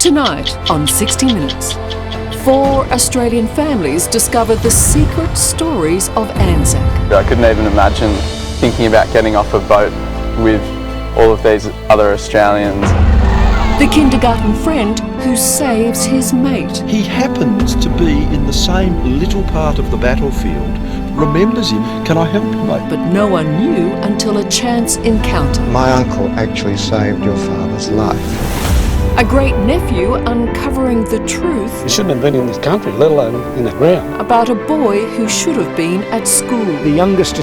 Tonight on 60 Minutes, 4 Australian families discover the secret stories of Anzac. I couldn't even imagine thinking about getting off a boat with all of these other Australians. The kindergarten friend who saves his mate. He happens to be in the same little part of the battlefield, remembers him. Can I help you, mate? But no one knew until a chance encounter. My uncle actually saved your father's life. A great nephew uncovering the truth You shouldn't have been in this country, let alone in the ground. about a boy who should have been at school. The youngest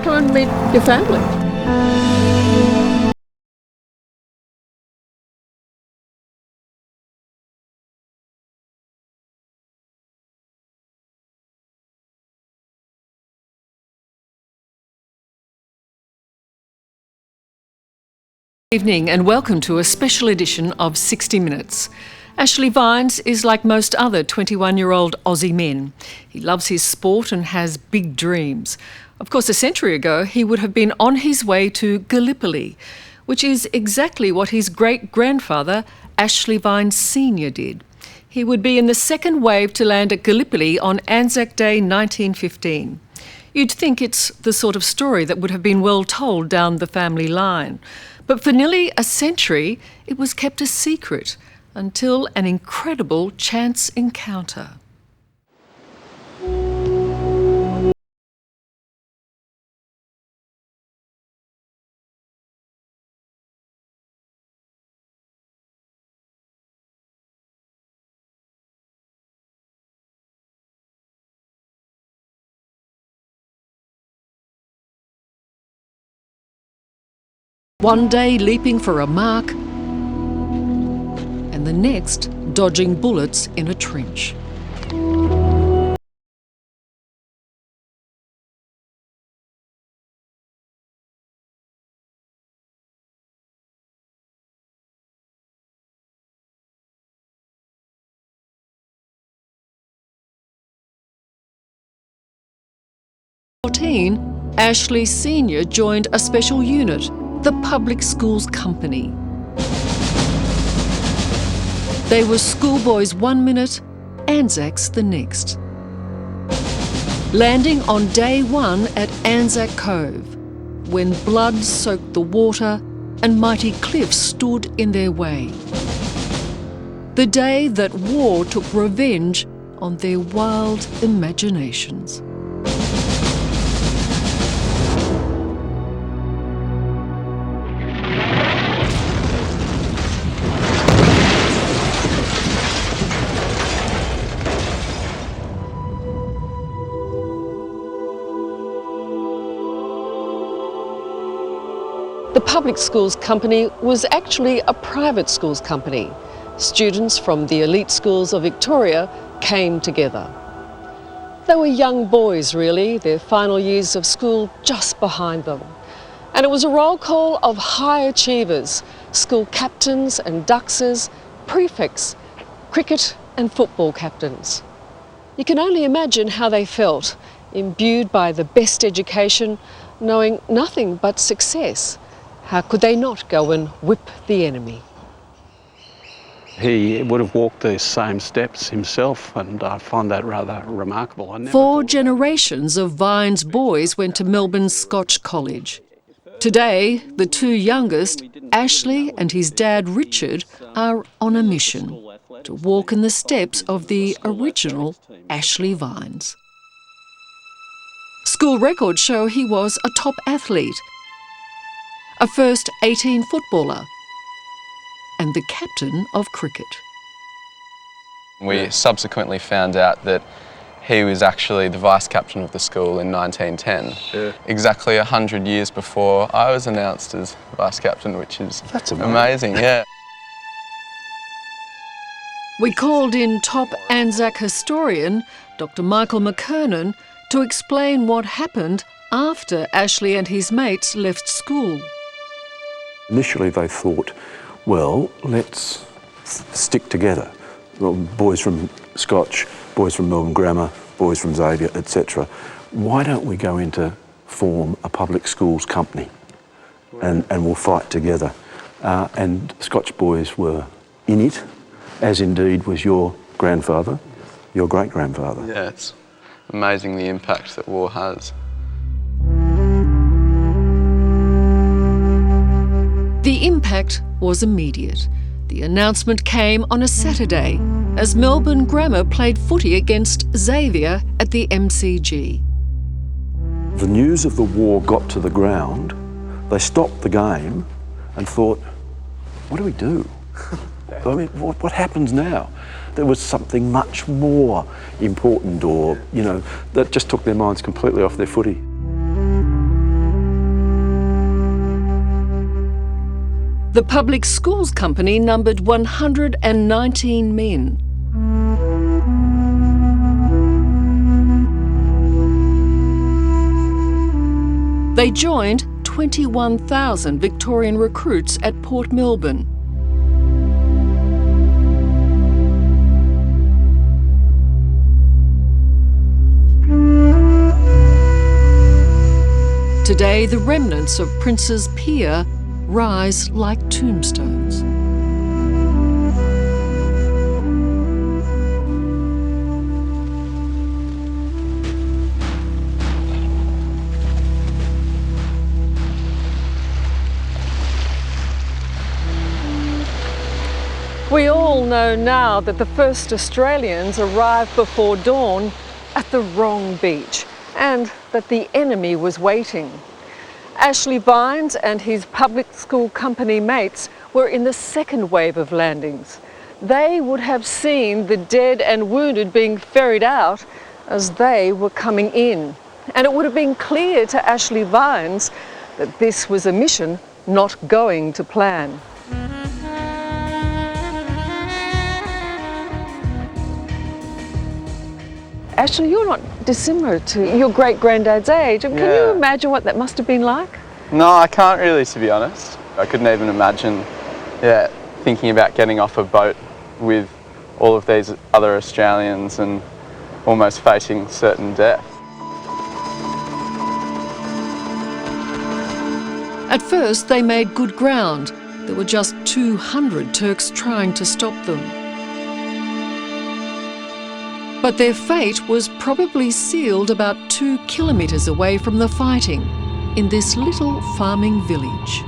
Come and meet your family. Evening and welcome to a special edition of 60 Minutes. Ashley Vines is like most other 21-year-old Aussie men. He loves his sport and has big dreams. Of course, a century ago, he would have been on his way to Gallipoli, which is exactly what his great-grandfather, Ashley Vines Sr. did. He would be in the second wave to land at Gallipoli on Anzac Day 1915. You'd think it's the sort of story that would have been well told down the family line. But for nearly a century, it was kept a secret until an incredible chance encounter. One day leaping for a mark, and the next dodging bullets in a trench. Ashley Sr. joined a special unit, the Public Schools Company. They were schoolboys 1 minute, Anzacs the next. Landing on day 1 at Anzac Cove, when blood soaked the water and mighty cliffs stood in their way. The day that war took revenge on their wild imaginations. The Public Schools Company was actually a private schools company. Students from the elite schools of Victoria came together. They were young boys really, their final years of school just behind them. And it was a roll call of high achievers, school captains and duxers, prefects, cricket and football captains. You can only imagine how they felt, imbued by the best education, knowing nothing but success. How could they not go and whip the enemy? He would have walked the same steps himself, and I find that rather remarkable. 4 generations of Vines boys went to Melbourne's Scotch College. Today, the 2 youngest, Ashley and his dad Richard, are on a mission to walk in the steps of the original Ashley Vines. School records show he was a top athlete, a first 18 footballer, and the captain of cricket. We subsequently found out that he was actually the vice captain of the school in 1910. Yeah. Exactly 100 years before I was announced as vice captain, which is That's amazing, yeah. We called in top Anzac historian, Dr. Michael McKernan, to explain what happened after Ashley and his mates left school. Initially they thought, well, let's stick together. Well, boys from Scotch, boys from Melbourne Grammar, boys from Xavier, etc. Why don't we go into form a public schools company and we'll fight together? And Scotch boys were in it, as indeed was your grandfather, your great-grandfather. Yeah, it's amazing the impact that war has. The impact was immediate. The announcement came on a Saturday as Melbourne Grammar played footy against Xavier at the MCG. The news of the war got to the ground, they stopped the game and thought, what do we do? I mean, what happens now? There was something much more important or, you know, that just took their minds completely off their footy. The public schools company numbered 119 men. They joined 21,000 Victorian recruits at Port Melbourne. Today, the remnants of Prince's Pier rise like tombstones. We all know now that the first Australians arrived before dawn at the wrong beach and that the enemy was waiting. Ashley Vines and his public school company mates were in the second wave of landings. They would have seen the dead and wounded being ferried out as they were coming in. And it would have been clear to Ashley Vines that this was a mission not going to plan. Ashley, you're not dissimilar to your great-granddad's age. Can you imagine what that must have been like? No, I can't really, to be honest. I couldn't even imagine, thinking about getting off a boat with all of these other Australians and almost facing certain death. At first, they made good ground. There were just 200 Turks trying to stop them. But their fate was probably sealed about 2 kilometres away from the fighting, in this little farming village.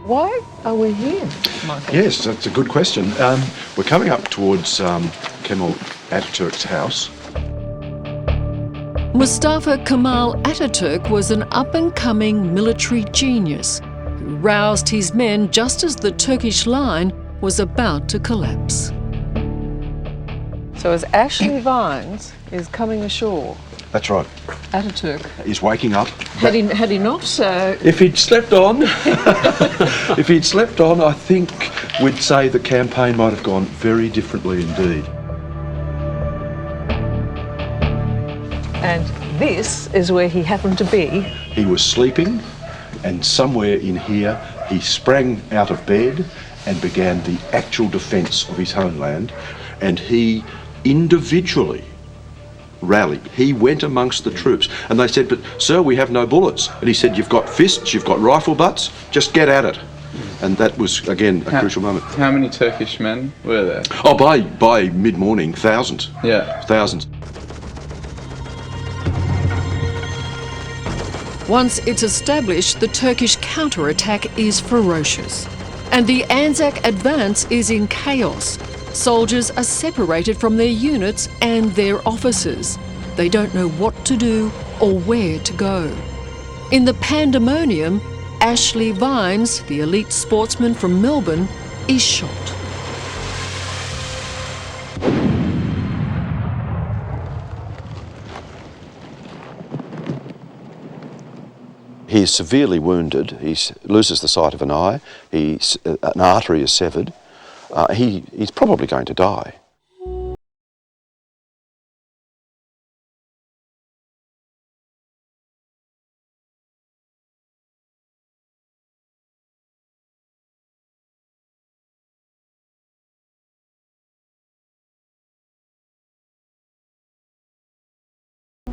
Why are we here, Michael? Yes, that's a good question. We're coming up towards Kemal Ataturk's house. Mustafa Kemal Ataturk was an up-and-coming military genius who roused his men just as the Turkish line was about to collapse. So as Ashley Vines is coming ashore, That's right. Ataturk, He's waking up. had he not? If he'd slept on, I think we'd say the campaign might have gone very differently indeed. And this is where he happened to be. He was sleeping, and somewhere in here he sprang out of bed and began the actual defence of his homeland, and he individually rallied. He went amongst the troops and they said, "But sir, we have no bullets." And he said, "You've got fists, you've got rifle butts, just get at it." And that was, again, a crucial moment. How many Turkish men were there? Oh, by mid-morning, thousands. Yeah. Thousands. Once it's established, the Turkish counterattack is ferocious. And the Anzac advance is in chaos. Soldiers are separated from their units and their officers. They don't know what to do or where to go. In the pandemonium, Ashley Vines, the elite sportsman from Melbourne, is shot. He is severely wounded. He loses the sight of an eye. An artery is severed. He's probably going to die.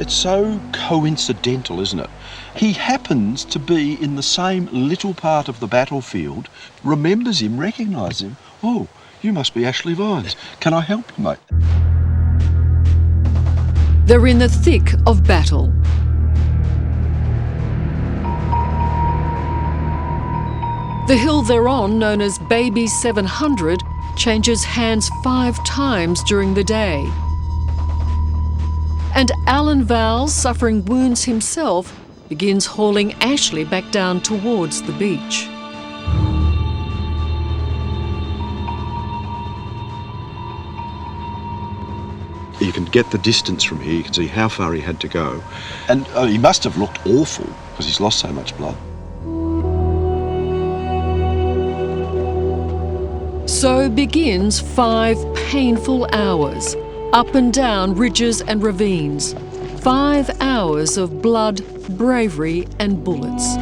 It's so coincidental, isn't it? He happens to be in the same little part of the battlefield, remembers him, recognises him. Oh, you must be Ashley Vines. Can I help you, mate? They're in the thick of battle. The hill they're on, known as Baby 700, changes hands 5 times during the day. And Alan Vowles, suffering wounds himself, begins hauling Ashley back down towards the beach. You can get the distance from here, you can see how far he had to go. And he must have looked awful because he's lost so much blood. So begins 5 painful hours, up and down ridges and ravines. 5 hours of blood, bravery and bullets.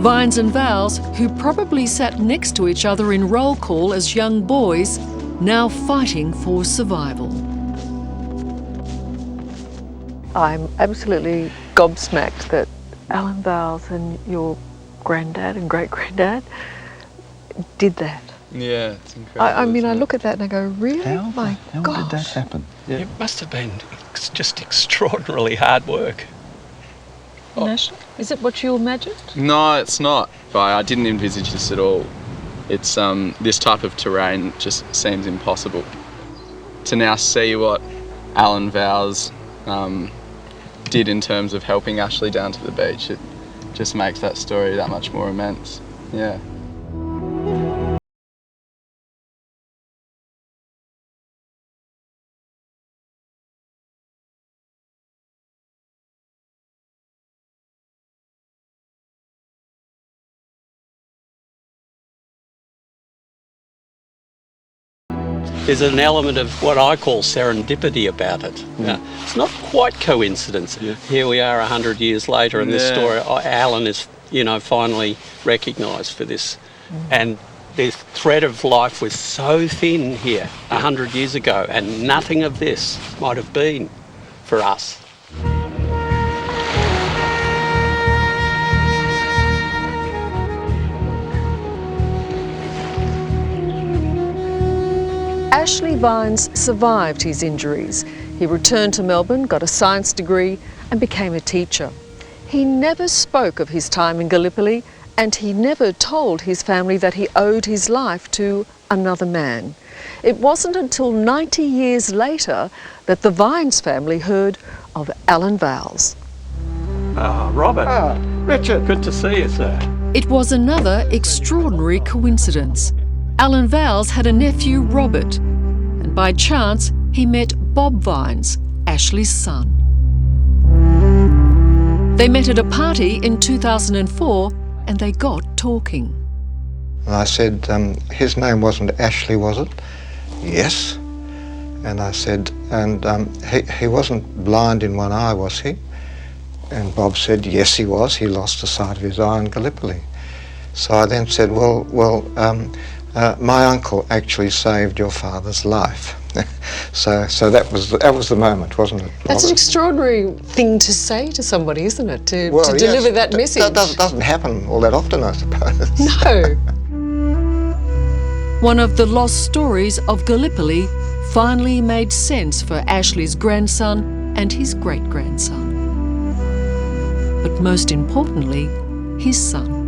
Vines and Vowles, who probably sat next to each other in roll call as young boys, now fighting for survival. I'm absolutely gobsmacked that Alan Vowles and your granddad and great-granddad did that. Yeah, it's incredible. I mean, I look at that and I go, really? My How gosh. did that happen? Yeah. It must have been just extraordinarily hard work. National? Is it what you imagined? No, it's not. But I didn't envisage this at all. It's this type of terrain just seems impossible. To now see what Alan Vowles did in terms of helping Ashley down to the beach, it just makes that story that much more immense. Yeah. There's an element of what I call serendipity about it. It's not quite coincidence. Here we are 100 years later and this story, Alan is, finally recognised for this. And the thread of life was so thin here 100 years ago, and nothing of this might have been for us. Ashley Vines survived his injuries. He returned to Melbourne, got a science degree and became a teacher. He never spoke of his time in Gallipoli, and he never told his family that he owed his life to another man. It wasn't until 90 years later that the Vines family heard of Alan Vowles. Robert. Richard. Good to see you, sir. It was another extraordinary coincidence. Alan Vowles had a nephew, Robert, and by chance he met Bob Vines, Ashley's son. They met at a party in 2004 and they got talking. And I said, his name wasn't Ashley, was it? Yes. And I said, and he wasn't blind in one eye, was he? And Bob said, yes, he was. He lost the sight of his eye in Gallipoli. So I then said, my uncle actually saved your father's life. so that was the moment, wasn't it? That's an extraordinary thing to say to somebody, isn't it? To Yes, deliver that message. That doesn't happen all that often, I suppose. No. One of the lost stories of Gallipoli finally made sense for Ashley's grandson and his great-grandson. But most importantly, his son.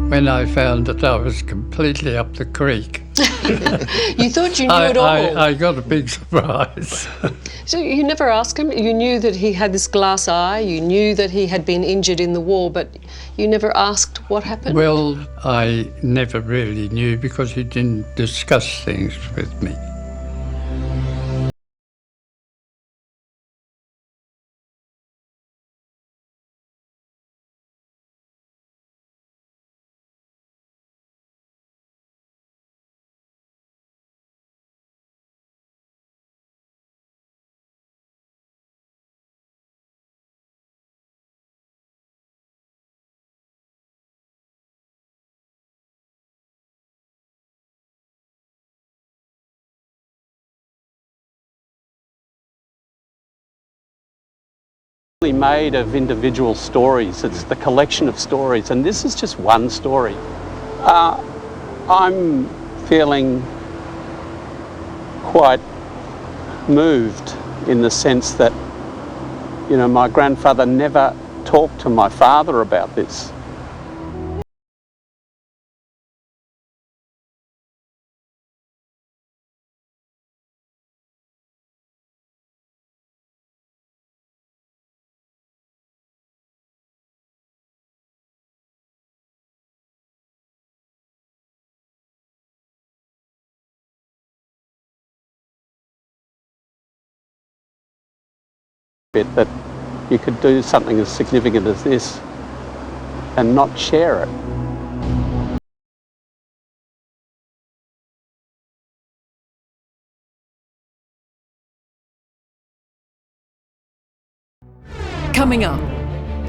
When I found that I was completely up the creek, You thought you knew it all. I got a big surprise. So you never asked him? You knew that he had this glass eye, you knew that he had been injured in the war, but you never asked what happened? Well, I never really knew because he didn't discuss things with me. Made of individual stories. It's the collection of stories, and this is just one story. I'm feeling quite moved in the sense that, you know, my grandfather never talked to my father about this. That you could do something as significant as this and not share it. Coming up,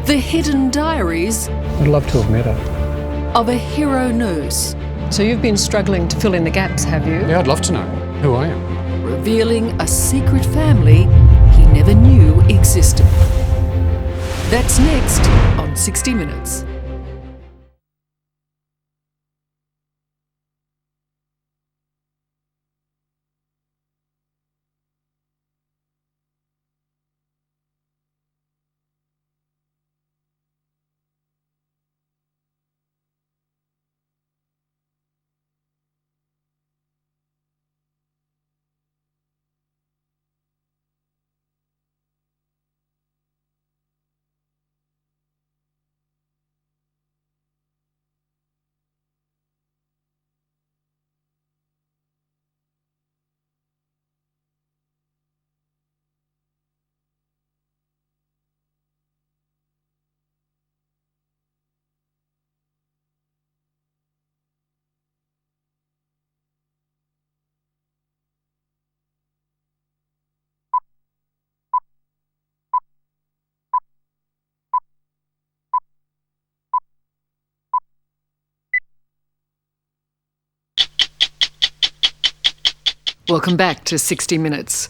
the hidden diaries I'd love to have met her. of a hero nurse, So you've been struggling to fill in the gaps, have you? Yeah, I'd love to know who I am. revealing a secret family he never knew existed. That's next on 60 Minutes. Welcome back to 60 Minutes.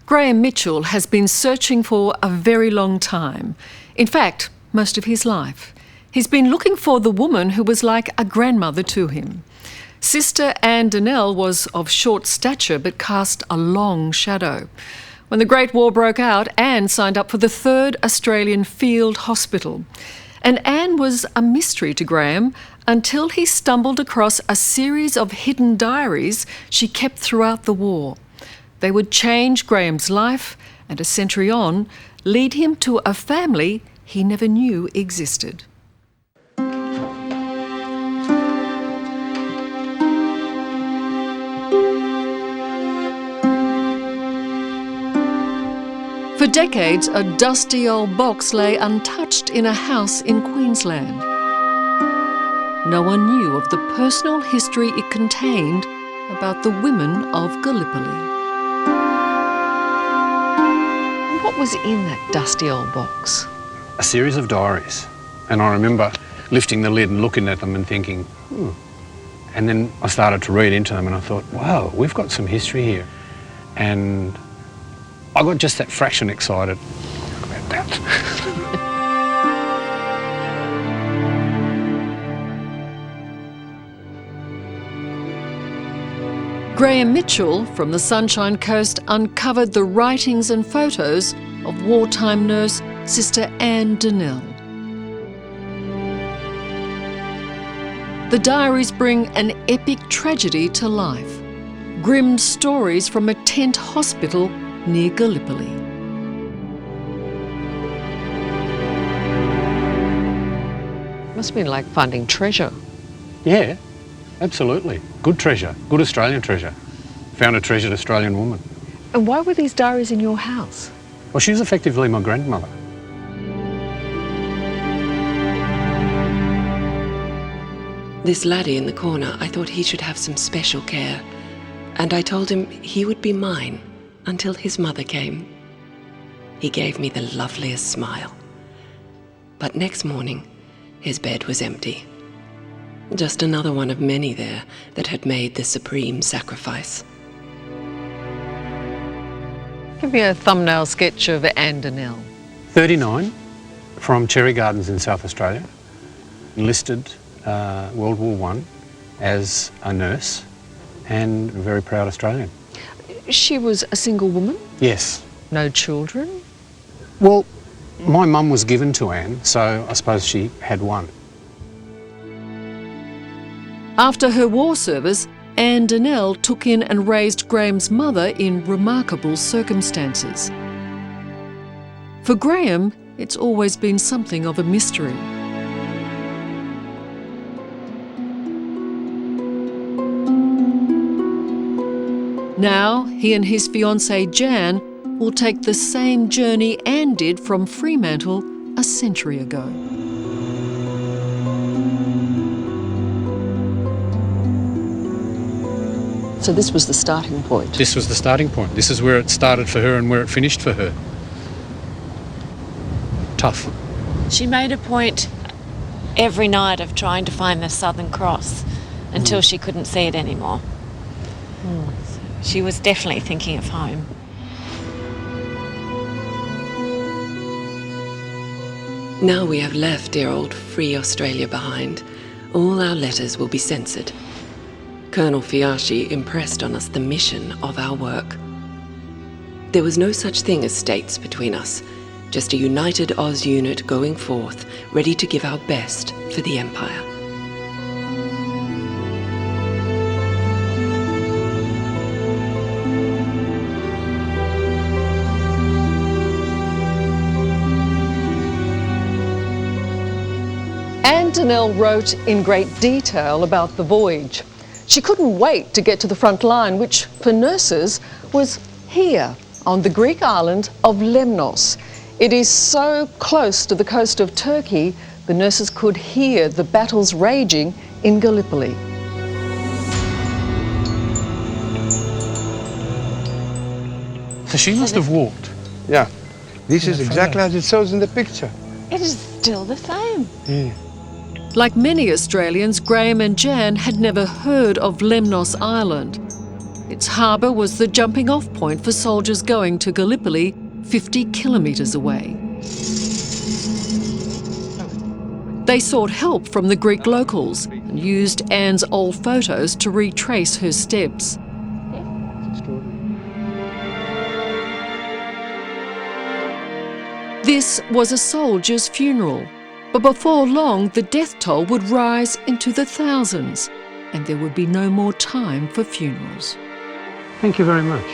Graham Mitchell has been searching for a very long time. In fact, most of his life. He's been looking for the woman who was like a grandmother to him. Sister Anne Donnell was of short stature but cast a long shadow. When the Great War broke out, Anne signed up for the 3rd Australian Field Hospital. And Anne was a mystery to Graham until he stumbled across a series of hidden diaries she kept throughout the war. They would change Graham's life and, a century on, lead him to a family he never knew existed. For decades, a dusty old box lay untouched in a house in Queensland. No one knew of the personal history it contained about the women of Gallipoli. What was in that dusty old box? A series of diaries. And I remember lifting the lid and looking at them and thinking, And then I started to read into them and I thought, wow, we've got some history here. And I got just that fraction excited about that. Graham Mitchell from the Sunshine Coast uncovered the writings and photos of wartime nurse Sister Anne Donnell. The diaries bring an epic tragedy to life. Grim stories from a tent hospital near Gallipoli. Must have been like finding treasure. Yeah, absolutely. Good treasure, good Australian treasure. Found a treasured Australian woman. And why were these diaries in your house? Well, she was effectively my grandmother. This laddie in the corner, I thought he should have some special care. And I told him he would be mine until his mother came. He gave me the loveliest smile. But next morning, his bed was empty. Just another one of many there that had made the supreme sacrifice. Give me a thumbnail sketch of Anne Donnell. 39, from Cherry Gardens in South Australia, enlisted World War I as a nurse and a very proud Australian. She was a single woman? Yes. No children? Well, my mum was given to Anne, so I suppose she had one. After her war service, Anne Donnell took in and raised Graham's mother in remarkable circumstances. For Graham, it's always been something of a mystery. Now, he and his fiancée Jan will take the same journey Anne did from Fremantle a century ago. So this was the starting point? This was the starting point. This is where it started for her and where it finished for her. Tough. She made a point every night of trying to find the Southern Cross until she couldn't see it anymore. So she was definitely thinking of home. Now we have left dear old free Australia behind, all our letters will be censored. Colonel Fiashi impressed on us the mission of our work. There was no such thing as states between us, just a united Oz unit going forth, ready to give our best for the Empire. Anne Donnell wrote in great detail about the voyage. She couldn't wait to get to the front line, which for nurses was here on the Greek island of Lemnos. It is so close to the coast of Turkey, the nurses could hear the battles raging in Gallipoli. So she must have walked. Yeah. This is exactly as it shows in the picture. It is still the same. Yeah. Like many Australians, Graham and Jan had never heard of Lemnos Island. Its harbour was the jumping-off point for soldiers going to Gallipoli, 50 kilometres away. They sought help from the Greek locals and used Anne's old photos to retrace her steps. This was a soldier's funeral, but before long the death toll would rise into the thousands and there would be no more time for funerals. Thank you very much.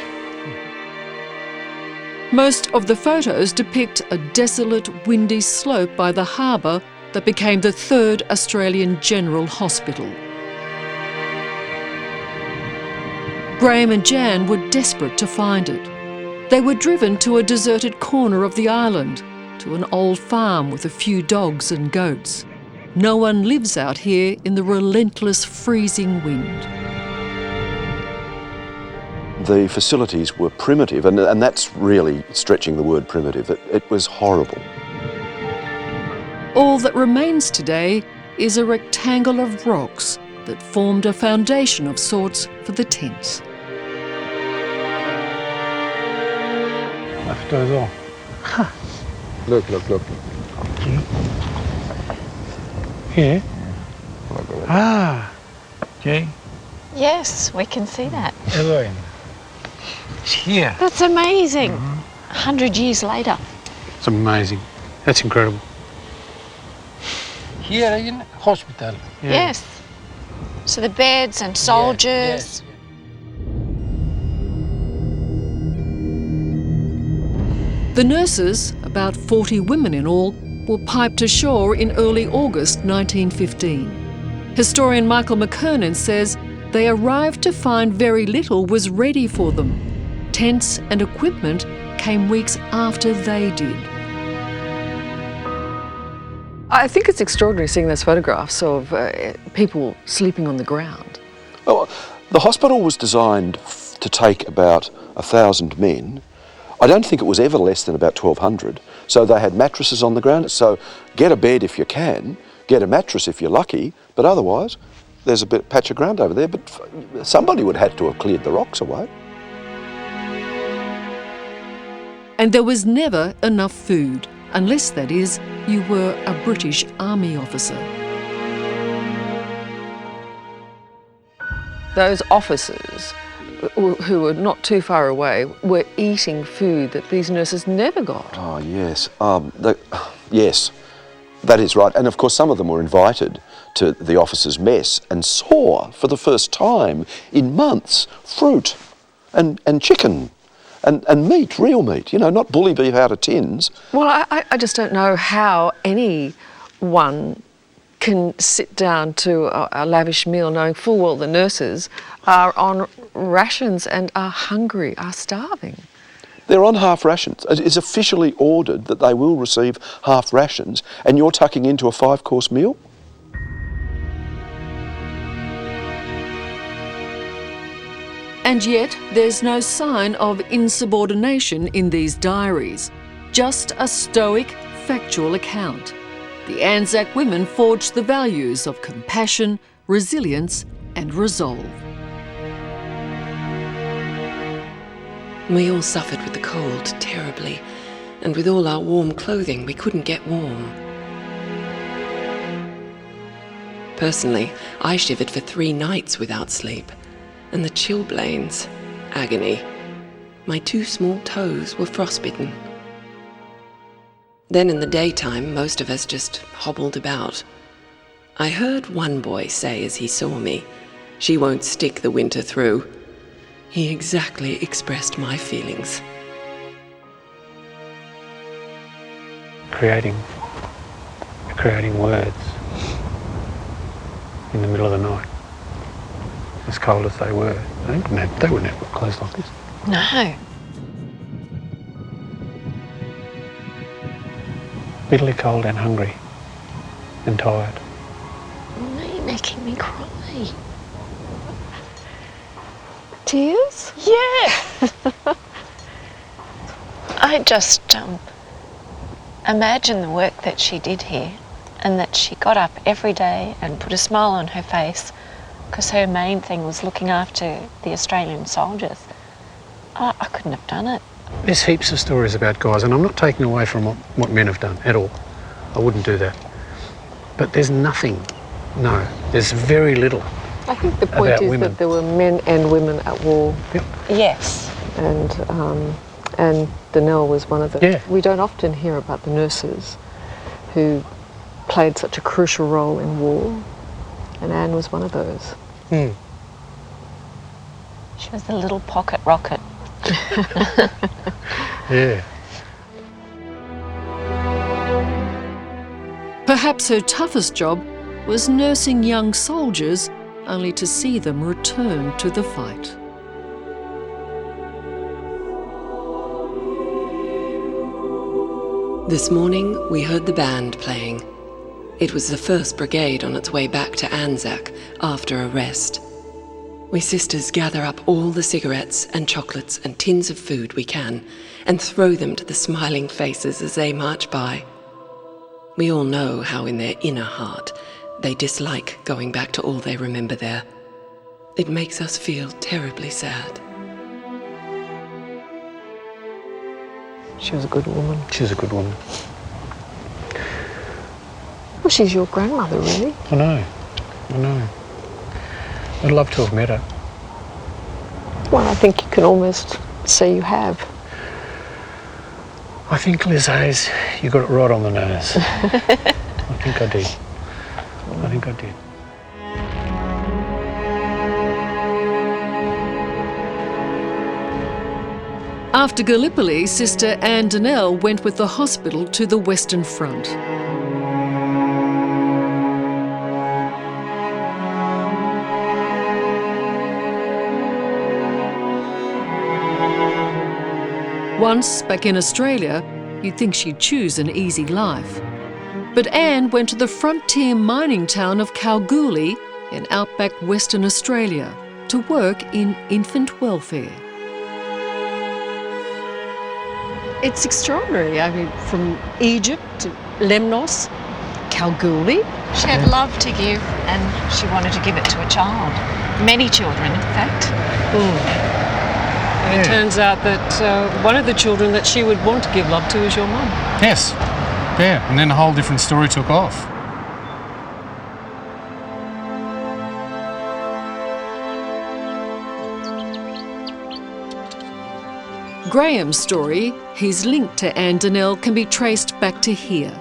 Most of the photos depict a desolate, windy slope by the harbour that became the 3rd Australian General Hospital. Graham and Jan were desperate to find it. They were driven to a deserted corner of the island, to an old farm with a few dogs and goats. No one lives out here in the relentless freezing wind. The facilities were primitive, and that's really stretching the word primitive. It was horrible. All that remains today is a rectangle of rocks that formed a foundation of sorts for the tents. After all. Look. Here? Ah. Okay. Yes, we can see that. It's here. That's amazing. 100 years later. It's amazing. That's incredible. Here in hospital. Yeah. Yes. So the beds and soldiers. Yes. The nurses, about 40 women in all, were piped ashore in early August 1915. Historian Michael McKernan says they arrived to find very little was ready for them. Tents and equipment came weeks after they did. I think it's extraordinary seeing those photographs of people sleeping on the ground. Well, the hospital was designed to take about 1,000 men. I don't think it was ever less than about 1,200. So they had mattresses on the ground. So get a bed if you can, get a mattress if you're lucky, but otherwise there's a patch of ground over there, but somebody would have had to have cleared the rocks away. And there was never enough food. unless, that is, you were a British Army officer. Those officers who were not too far away were eating food that these nurses never got. Oh, yes. Yes, that is right. And of course, some of them were invited to the officers' mess and saw for the first time in months fruit and chicken and meat, real meat, you know, not bully beef out of tins. Well, I just don't know how anyone can sit down to a lavish meal knowing full well the nurses are on rations and are hungry, are starving. They're on half rations. It's officially ordered that they will receive half rations, and you're tucking into a 5-course meal? And yet, there's no sign of insubordination in these diaries. Just a stoic, factual account. The Anzac women forged the values of compassion, resilience and resolve. We all suffered with the cold terribly, and with all our warm clothing, we couldn't get warm. Personally, I shivered for 3 nights without sleep, and the chilblains, agony. My 2 small toes were frostbitten. Then in the daytime, most of us just hobbled about. I heard one boy say as he saw me, "She won't stick the winter through." He exactly expressed my feelings. Creating words in the middle of the night, as cold as they were. They wouldn't have got clothes like this. No. Bitterly cold and hungry and tired. No, you're making me cry. Tears? Yeah. I just imagine the work that she did here, and that she got up every day and put a smile on her face because her main thing was looking after the Australian soldiers. I couldn't have done it. There's heaps of stories about guys, and I'm not taking away from what men have done at all. I wouldn't do that. But there's nothing, no, there's very little. I think the point is that there were men and women at war. Yep. Yes. And Danelle was one of the... Yeah. We don't often hear about the nurses who played such a crucial role in war, and Anne was one of those. Mm. She was the little pocket rocket. Yeah. Perhaps her toughest job was nursing young soldiers only to see them return to the fight. This morning, we heard the band playing. It was the 1st Brigade on its way back to Anzac after a rest. We sisters gather up all the cigarettes and chocolates and tins of food we can and throw them to the smiling faces as they march by. We all know how in their inner heart they dislike going back to all they remember there. It makes us feel terribly sad. She was a good woman. She was a good woman. Well, she's your grandmother, really. I know. I'd love to have met her. Well, I think you can almost say you have. I think, Liz Hayes, you got it right on the nose. I think I did. After Gallipoli, Sister Anne Danelle went with the hospital to the Western Front. Once back in Australia, you'd think she'd choose an easy life. But Anne went to the frontier mining town of Kalgoorlie in outback Western Australia to work in infant welfare. It's extraordinary. I mean, from Egypt to Lemnos, Kalgoorlie. She had love to give, and she wanted to give it to a child. Many children, in fact. And it turns out that one of the children that she would want to give love to is your mum. Yes, Yeah, and then a whole different story took off. Graham's story, his link to Anne Donnell, can be traced back to here,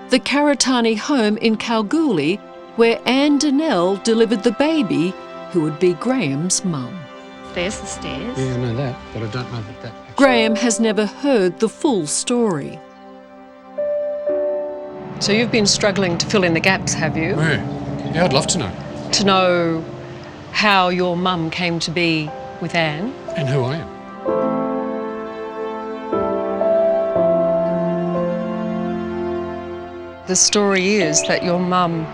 the Karitane home in Kalgoorlie, where Anne Donnell delivered the baby who would be Graham's mum. There's the stairs. Yeah, I know that, but I don't know that. Graham has never heard the full story. So you've been struggling to fill in the gaps, have you? Yeah, I'd love to know. To know how your mum came to be with Anne. And who I am. The story is that your mum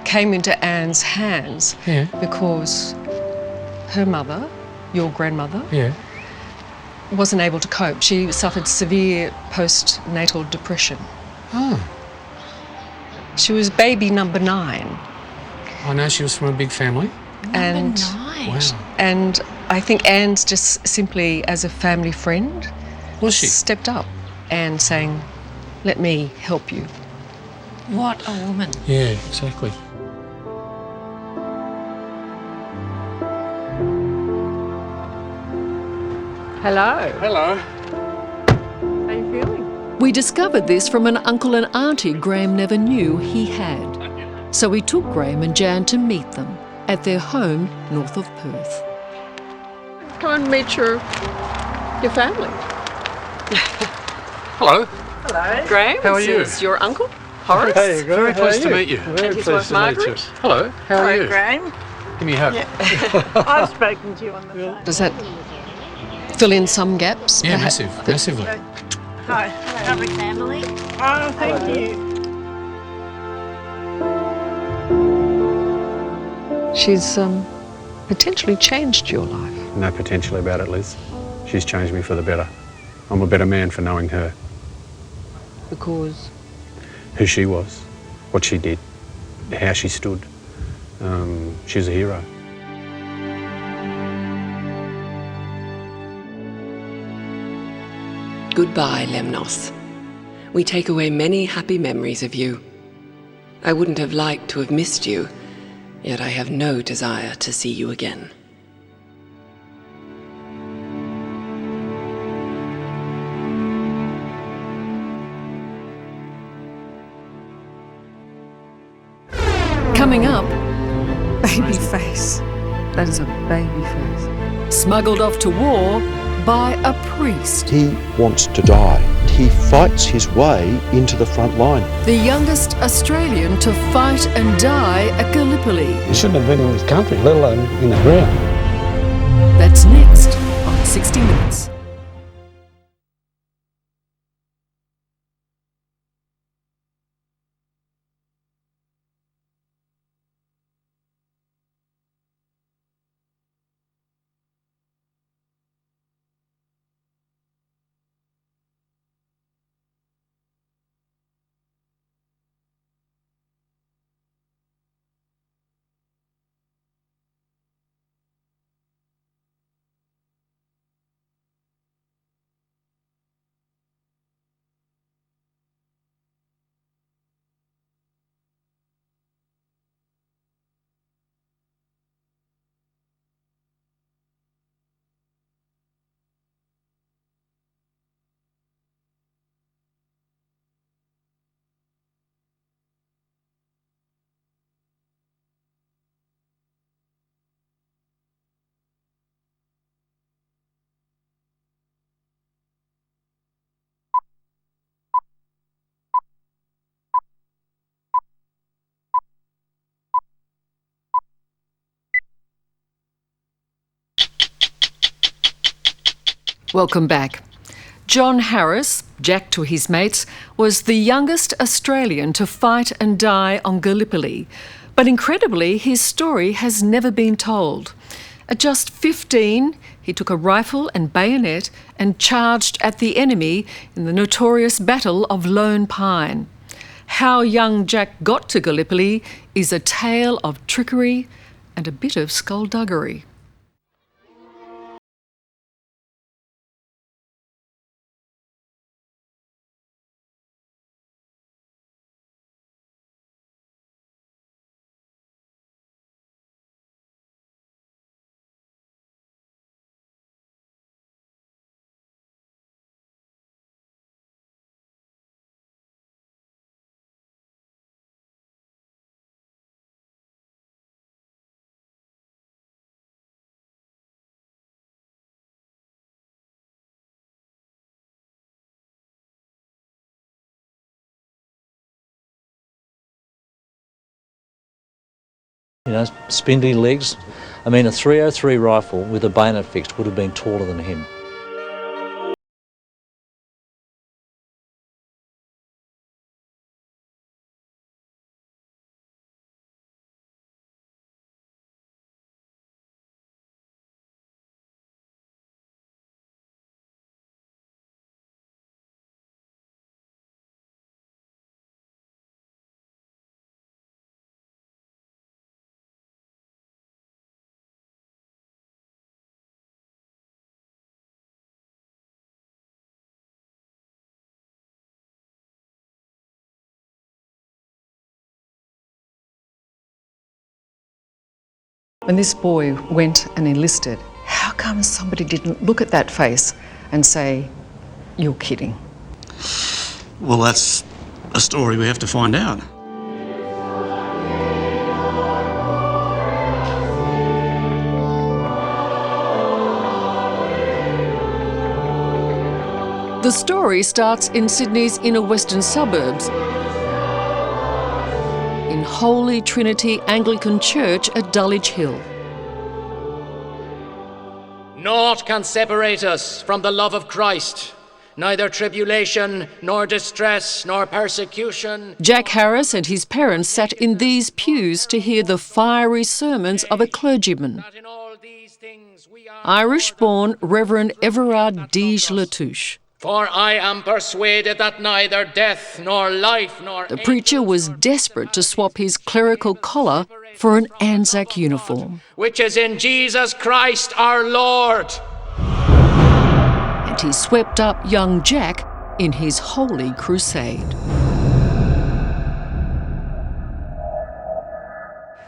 came into Anne's hands because her mother, your grandmother, wasn't able to cope. She suffered severe postnatal depression. Oh. She was baby number 9. I know she was from a big family. And, Wow. and I think Anne's just simply, as a family friend, Was she? stepped up and saying, let me help you. What a woman. Yeah, exactly. Hello. Hello. How are you feeling? We discovered this from an uncle and auntie Graham never knew he had. So we took Graham and Jan to meet them at their home north of Perth. Come and meet your family. Hello. Hello. Graham, How are this you? is your uncle, Horace. Hey, very pleased to meet you. And his wife, Margaret. Hello. How are you? Graham. Give me a hug. I've spoken to you on the phone. Does that fill in some gaps? Yeah, perhaps? massively. Hi. Lovely family. Oh, thank you. She's potentially changed your life. No potential about it, Liz. She's changed me for the better. I'm a better man for knowing her. Because? Who she was, what she did, how she stood. She's a hero. Goodbye, Lemnos. We take away many happy memories of you. I wouldn't have liked to have missed you, yet I have no desire to see you again. Coming up, baby face. That is a baby face. Smuggled off to war by a priest. He wants to die. He fights his way into the front line. The youngest Australian to fight and die at Gallipoli. He shouldn't have been in his country, let alone in the ground. That's next on 60 Minutes. Welcome back. John Harris, Jack to his mates, was the youngest Australian to fight and die on Gallipoli. But incredibly, his story has never been told. At just 15, he took a rifle and bayonet and charged at the enemy in the notorious Battle of Lone Pine. How young Jack got to Gallipoli is a tale of trickery and a bit of skullduggery. you know, spindly legs. I mean, a 303 rifle with a bayonet fixed would have been taller than him. When this boy went and enlisted, how come somebody didn't look at that face and say, "You're kidding"? Well, that's a story we have to find out. The story starts in Sydney's inner western suburbs, in Holy Trinity Anglican Church at Dulwich Hill. Naught can separate us from the love of Christ, neither tribulation, nor distress, nor persecution. Jack Harris and his parents sat in these pews to hear the fiery sermons of a clergyman, Irish-born Reverend Everard Deege-Latouche. For I am persuaded that neither death, nor life, nor... The preacher was desperate to swap his clerical collar for an Anzac uniform. Which is in Jesus Christ our Lord. And he swept up young Jack in his holy crusade.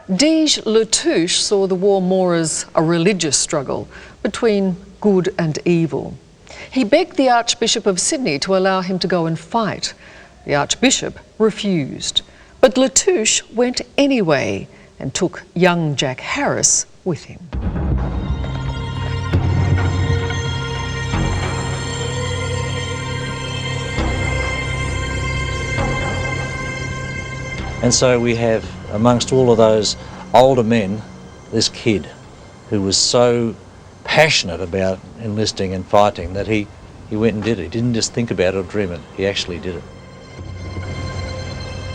Deege-Latouche saw the war more as a religious struggle between good and evil. He begged the Archbishop of Sydney to allow him to go and fight. The Archbishop refused, but Latouche went anyway and took young Jack Harris with him. And so we have, amongst all of those older men, this kid who was so passionate about enlisting and fighting that he went and did it. He didn't just think about it or dream it, he actually did it.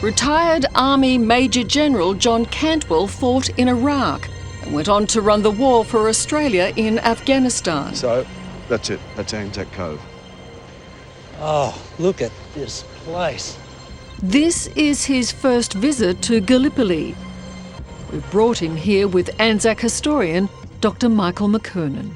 Retired Army Major General John Cantwell fought in Iraq and went on to run the war for Australia in Afghanistan. So, that's it. That's Anzac Cove. Oh, look at this place. This is his first visit to Gallipoli. We've brought him here with Anzac historian Dr. Michael McKernan.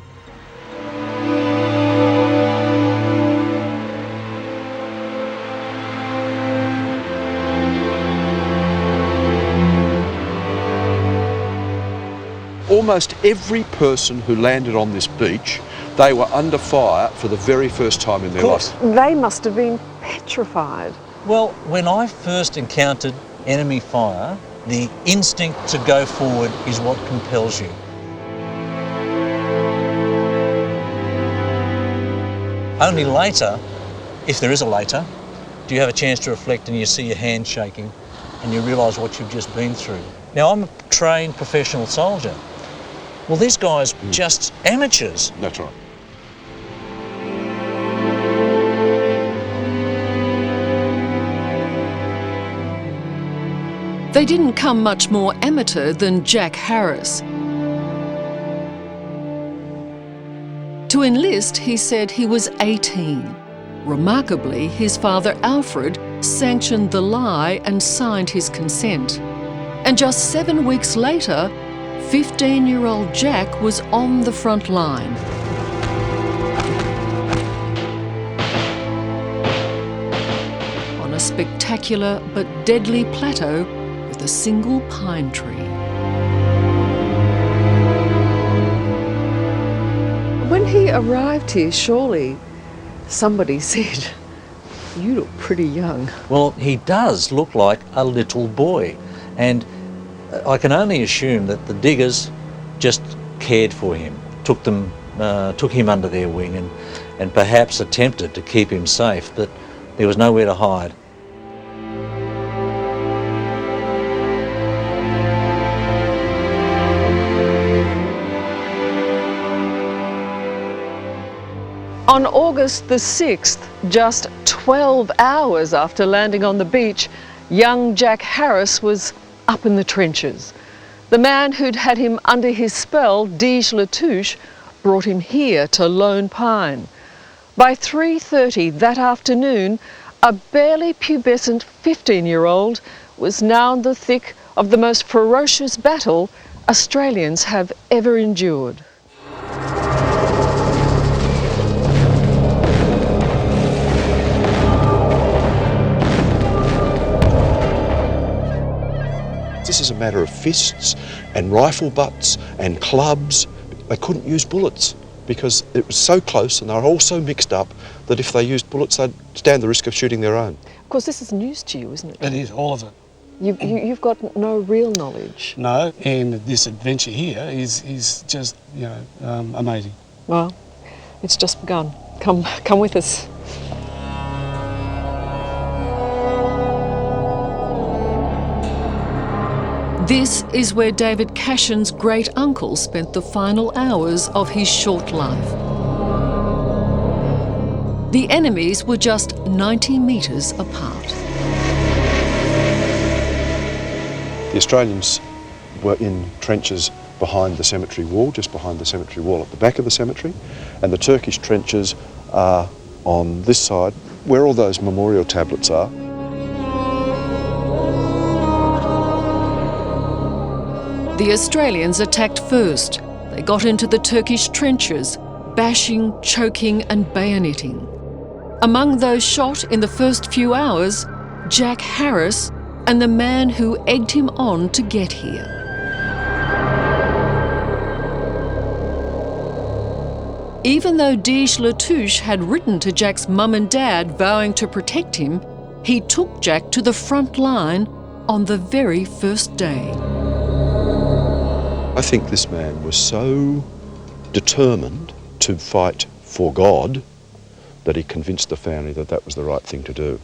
Almost every person who landed on this beach, they were under fire for the very first time in their life. They must have been petrified. Well, when I first encountered enemy fire, the instinct to go forward is what compels you. Only later, if there is a later, do you have a chance to reflect and you see your hand shaking and you realise what you've just been through. Now, I'm a trained professional soldier. Well, these guys just amateurs. That's right. They didn't come much more amateur than Jack Harris. To enlist, he said he was 18. Remarkably, his father Alfred sanctioned the lie and signed his consent. And just 7 weeks later, 15-year-old Jack was on the front line. On a spectacular but deadly plateau with a single pine tree. When he arrived here, surely somebody said, "You look pretty young." Well, he does look like a little boy, and I can only assume that the diggers just cared for him, took him under their wing and perhaps attempted to keep him safe, but there was nowhere to hide. On August the 6th, just 12 hours after landing on the beach, young Jack Harris was up in the trenches. The man who'd had him under his spell, Dij Latouche, brought him here to Lone Pine. By 3:30 that afternoon, a barely pubescent 15-year-old was now in the thick of the most ferocious battle Australians have ever endured. This is a matter of fists and rifle butts and clubs. They couldn't use bullets because it was so close and they were all so mixed up that if they used bullets, they'd stand the risk of shooting their own. Of course, this is news to you, isn't it? It is, all of it. You've got no real knowledge. No, and this adventure here is just, amazing. Well, it's just begun. Come with us. This is where David Cashin's great-uncle spent the final hours of his short life. The enemies were just 90 metres apart. The Australians were in trenches behind the cemetery wall, just behind the cemetery wall at the back of the cemetery, and the Turkish trenches are on this side, where all those memorial tablets are. The Australians attacked first. They got into the Turkish trenches, bashing, choking and bayoneting. Among those shot in the first few hours, Jack Harris and the man who egged him on to get here. Even though Dij Latouche had written to Jack's mum and dad vowing to protect him, he took Jack to the front line on the very first day. I think this man was so determined to fight for God that he convinced the family that that was the right thing to do.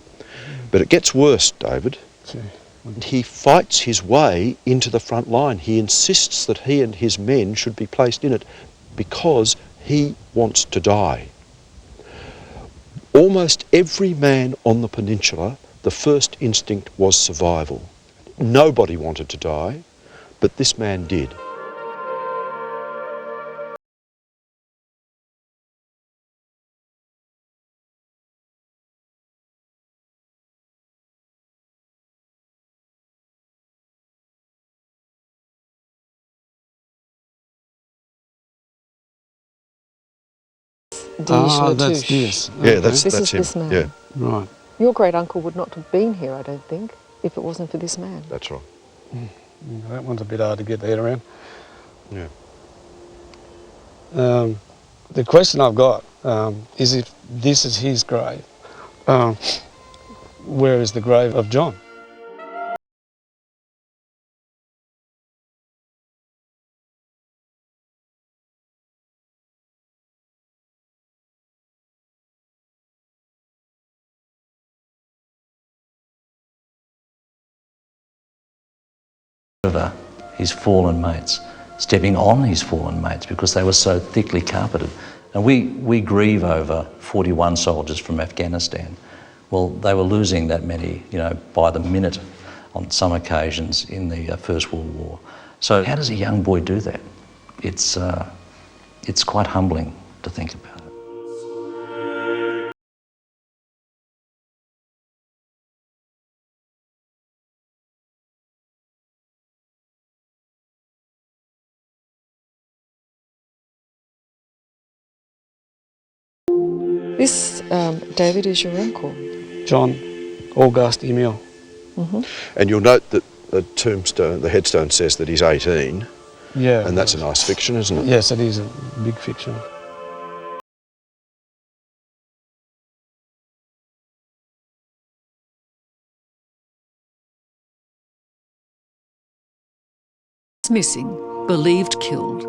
But it gets worse, David. He fights his way into the front line. He insists that he and his men should be placed in it because he wants to die. Almost every man on the peninsula, the first instinct was survival. Nobody wanted to die, but this man did. That's this. Yeah, that's this is him. this man. Yeah. Right. Your great uncle would not have been here, I don't think, if it wasn't for this man. That's right. That one's a bit hard to get their head around. Yeah. The question I've got is if this is his grave, where is the grave of John? Over his fallen mates, stepping on his fallen mates because they were so thickly carpeted. And we grieve over 41 soldiers from Afghanistan. Well, they were losing that many, by the minute on some occasions in the First World War. So how does a young boy do that? It's quite humbling to think about. This, David, is your uncle. John August Emil. And you'll note that the tombstone, the headstone says that he's 18. Yeah. And that's a nice fiction, isn't it? Yes, it is a big fiction. Missing, believed killed.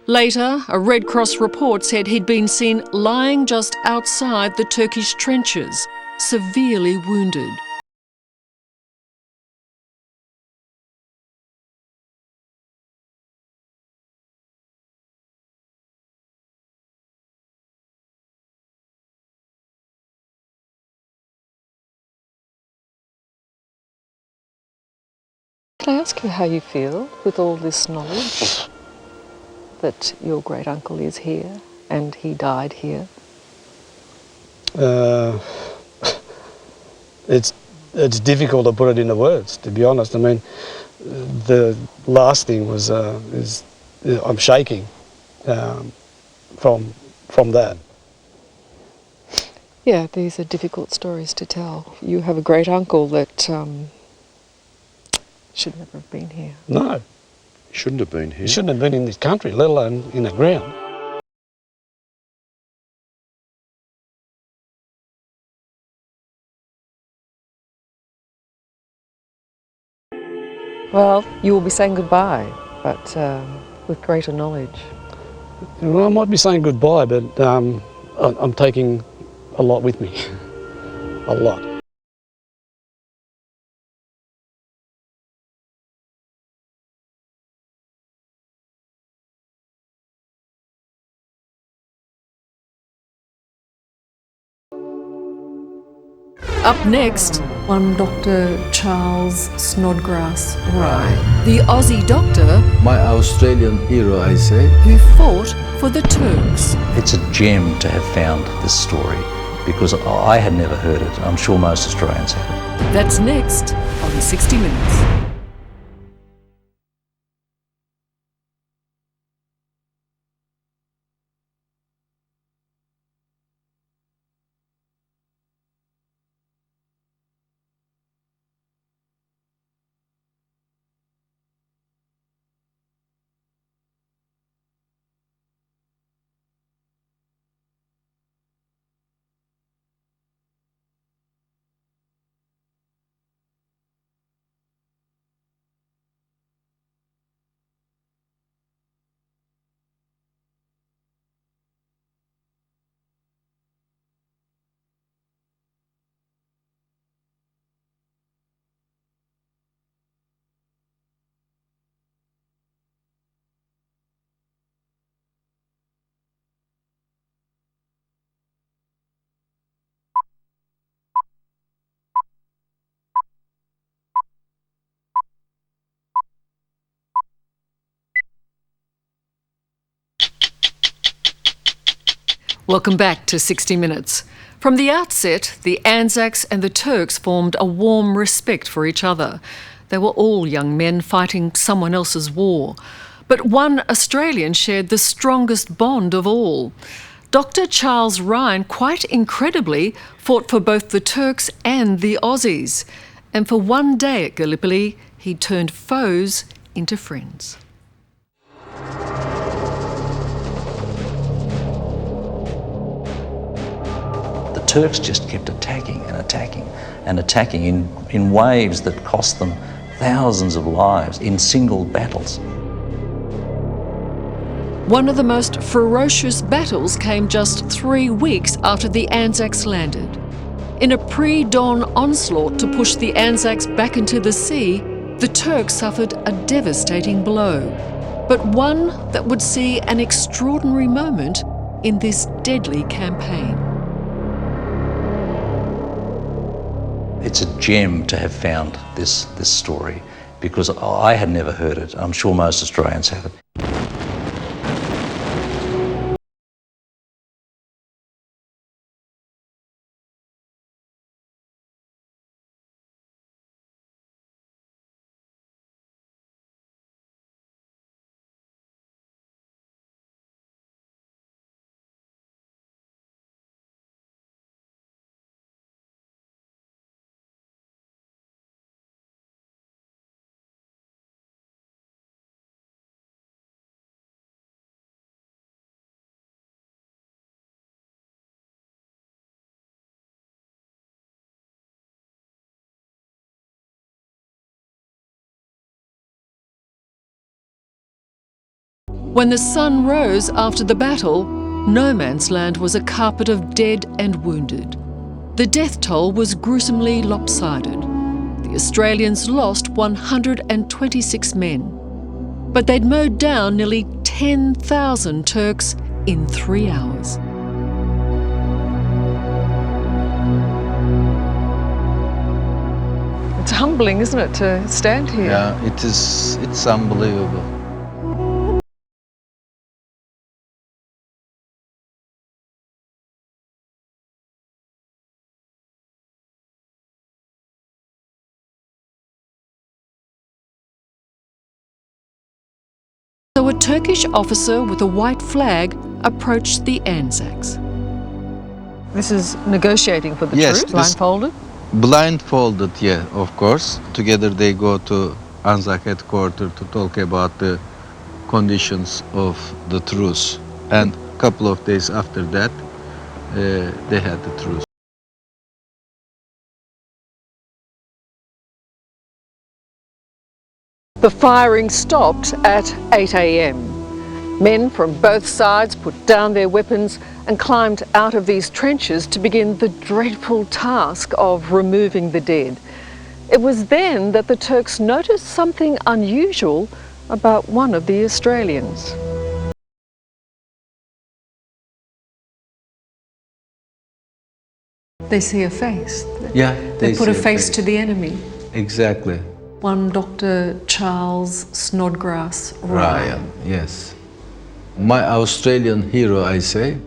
Later, a Red Cross report said he'd been seen lying just outside the Turkish trenches, severely wounded. Can I ask you how you feel with all this knowledge that your great uncle is here and he died here? It's difficult to put it into words, to be honest. I mean, the last thing was I'm shaking from that. Yeah, these are difficult stories to tell. You have a great uncle that should never have been here. No. He shouldn't have been here. He shouldn't have been in this country, let alone in the ground. Well, you will be saying goodbye, but with greater knowledge. Well, I might be saying goodbye, but I'm taking a lot with me. A lot. Up next, one Dr. Charles Snodgrass Rye, the Aussie doctor My Australian hero, I say. who fought for the Turks. It's a gem to have found this story because I had never heard it. I'm sure most Australians have. That's next on 60 Minutes. Welcome back to 60 Minutes. From the outset, the Anzacs and the Turks formed a warm respect for each other. They were all young men fighting someone else's war. But one Australian shared the strongest bond of all. Dr. Charles Ryan, quite incredibly, fought for both the Turks and the Aussies. And for one day at Gallipoli, he turned foes into friends. The Turks just kept attacking and attacking and attacking in waves that cost them thousands of lives in single battles. One of the most ferocious battles came just 3 weeks after the Anzacs landed. In a pre-dawn onslaught to push the Anzacs back into the sea, the Turks suffered a devastating blow, but one that would see an extraordinary moment in this deadly campaign. It's a gem to have found this story because I had never heard it. I'm sure most Australians have it. When the sun rose after the battle, no man's land was a carpet of dead and wounded. The death toll was gruesomely lopsided. The Australians lost 126 men, but they'd mowed down nearly 10,000 Turks in 3 hours. It's humbling, isn't it, to stand here? Yeah, it is. It's unbelievable. So a Turkish officer with a white flag approached the Anzacs. This is negotiating for the Yes, truce, this- blindfolded? Blindfolded, yeah, of course. Together they go to Anzac headquarters to talk about the conditions of the truce. And a couple of days after that, they had the truce. The firing stopped at 8 a.m. Men from both sides put down their weapons and climbed out of these trenches to begin the dreadful task of removing the dead. It was then that the Turks noticed something unusual about one of the Australians. They see a face. Yeah, They put see a face to the enemy. Exactly. One Dr. Charles Snodgrass Ryan. Yes. My Australian hero, I say.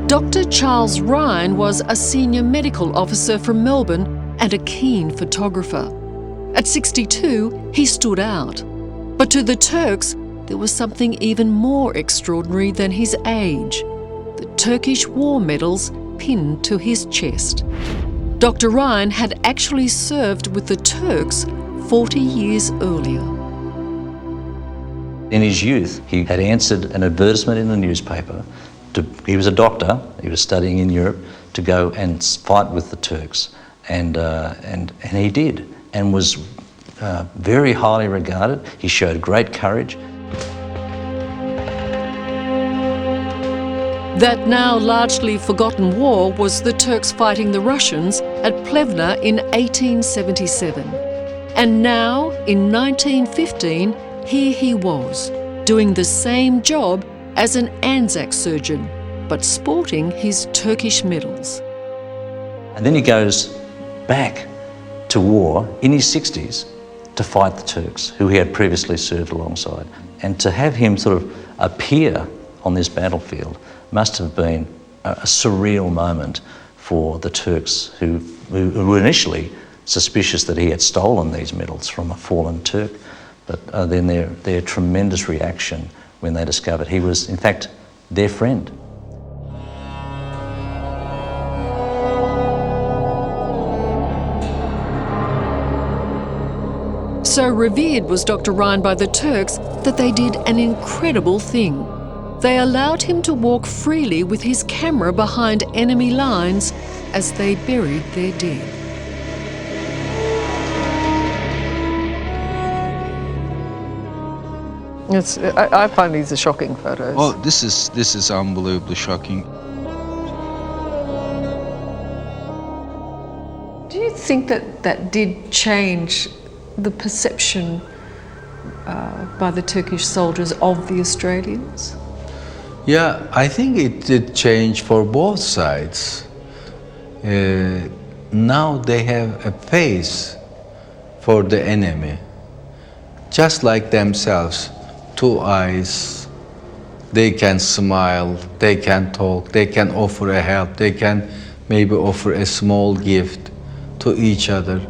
Dr. Charles Ryan was a senior medical officer from Melbourne and a keen photographer. At 62, he stood out. But to the Turks, there was something even more extraordinary than his age. The Turkish war medals pinned to his chest. Dr. Ryan had actually served with the Turks 40 years earlier. In his youth, he had answered an advertisement in the newspaper. He was a doctor, he was studying in Europe, to go and fight with the Turks. And he did, and was very highly regarded. He showed great courage. That now largely forgotten war was the Turks fighting the Russians at Plevna in 1877. And now, in 1915, here he was, doing the same job as an Anzac surgeon, but sporting his Turkish medals. And then he goes back to war in his 60s to fight the Turks, who he had previously served alongside. And to have him sort of appear on this battlefield must have been a surreal moment for the Turks, who were initially suspicious that he had stolen these medals from a fallen Turk. But then their tremendous reaction when they discovered he was, in fact, their friend. So revered was Dr. Ryan by the Turks that they did an incredible thing. They allowed him to walk freely with his camera behind enemy lines as they buried their dead. I find these are shocking photos. Oh, this is unbelievably shocking. Do you think that did change the perception by the Turkish soldiers of the Australians? Yeah, I think it did change for both sides. Now they have a face for the enemy, just like themselves. 2 eyes, they can smile, they can talk, they can offer a help, they can maybe offer a small gift to each other.